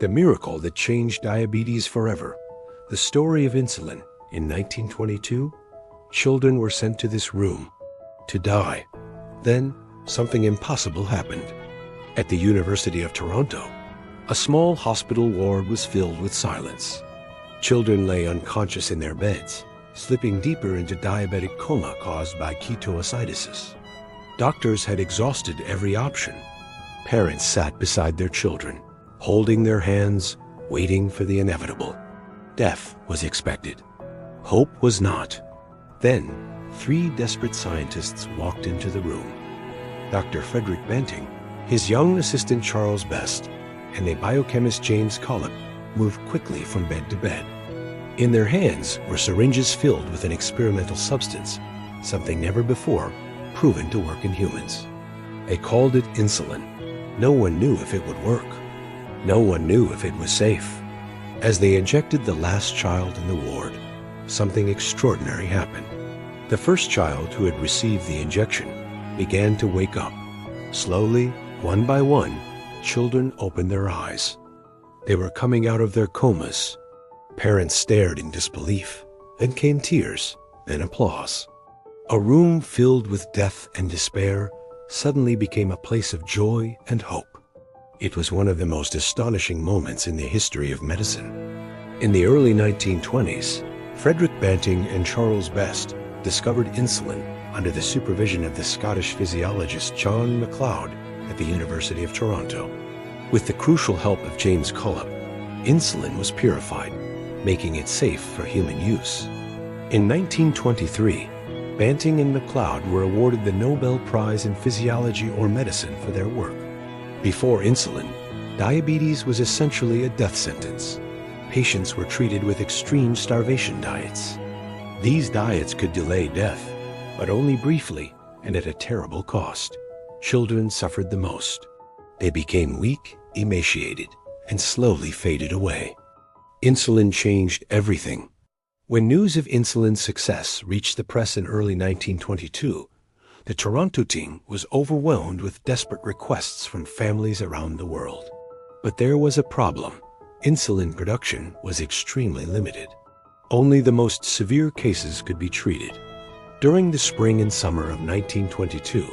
The miracle that changed diabetes forever. The story of insulin. In 1922, children were sent to this room to die. Then, something impossible happened. At the University of Toronto, a small hospital ward was filled with silence. Children lay unconscious in their beds, slipping deeper into diabetic coma caused by ketoacidosis. Doctors had exhausted every option. Parents sat beside their children, holding their hands, waiting for the inevitable. Death was expected. Hope was not. Then, 3 desperate scientists walked into the room. Dr. Frederick Banting, his young assistant Charles Best, and the biochemist James Collip moved quickly from bed to bed. In their hands were syringes filled with an experimental substance, something never before proven to work in humans. They called it insulin. No one knew if it would work. No one knew if it was safe. As they injected the last child in the ward, something extraordinary happened. The first child who had received the injection began to wake up. Slowly, one by one, children opened their eyes. They were coming out of their comas. Parents stared in disbelief. Then came tears, then applause. A room filled with death and despair suddenly became a place of joy and hope. It was one of the most astonishing moments in the history of medicine. In the early 1920s, Frederick Banting and Charles Best discovered insulin under the supervision of the Scottish physiologist John MacLeod at the University of Toronto. With the crucial help of James Collip, insulin was purified, making it safe for human use. In 1923, Banting and MacLeod were awarded the Nobel Prize in Physiology or Medicine for their work. Before insulin, diabetes was essentially a death sentence. Patients were treated with extreme starvation diets. These diets could delay death, but only briefly and at a terrible cost. Children suffered the most. They became weak, emaciated, and slowly faded away. Insulin changed everything. When news of insulin's success reached the press in early 1922, the Toronto team was overwhelmed with desperate requests from families around the world. But there was a problem. Insulin production was extremely limited. Only the most severe cases could be treated. During the spring and summer of 1922,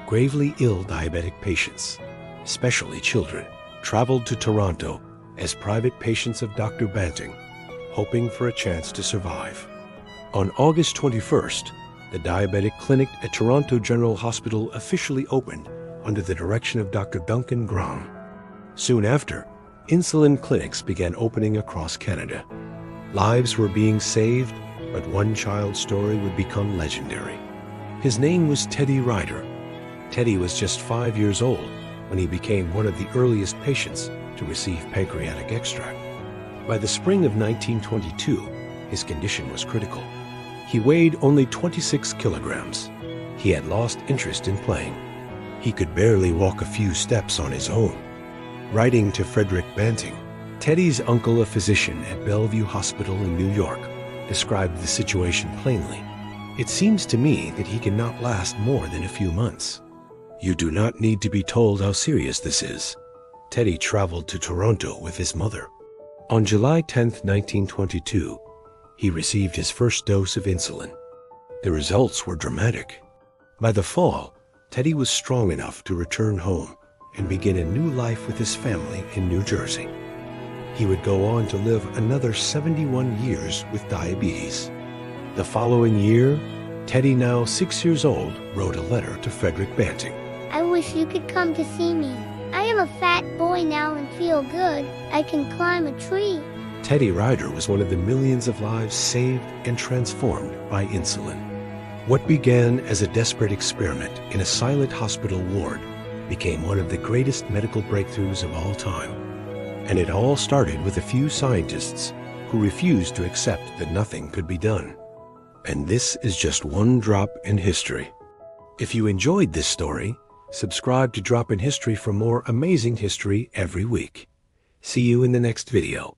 gravely ill diabetic patients, especially children, traveled to Toronto as private patients of Dr. Banting, hoping for a chance to survive. On August 21st, the diabetic clinic at Toronto General Hospital officially opened under the direction of Dr. Duncan Graham. Soon after, insulin clinics began opening across Canada. Lives were being saved, but one child's story would become legendary. His name was Teddy Ryder. Teddy was just 5 years old when he became one of the earliest patients to receive pancreatic extract. By the spring of 1922, his condition was critical. He weighed only 26 kilograms. He had lost interest in playing. He could barely walk a few steps on his own. Writing to Frederick Banting, Teddy's uncle, a physician at Bellevue Hospital in New York, described the situation plainly. "It seems to me that he cannot last more than a few months." You do not need to be told how serious this is. Teddy traveled to Toronto with his mother. On July 10, 1922, he received his first dose of insulin. The results were dramatic. By the fall, Teddy was strong enough to return home and begin a new life with his family in New Jersey. He would go on to live another 71 years with diabetes. The following year, Teddy, now 6 years old, wrote a letter to Frederick Banting. "I wish you could come to see me. I am a fat boy now and feel good. I can climb a tree." Teddy Ryder was one of the millions of lives saved and transformed by insulin. What began as a desperate experiment in a silent hospital ward became one of the greatest medical breakthroughs of all time. And it all started with a few scientists who refused to accept that nothing could be done. And this is just one drop in history. If you enjoyed this story, subscribe to Drop in History for more amazing history every week. See you in the next video.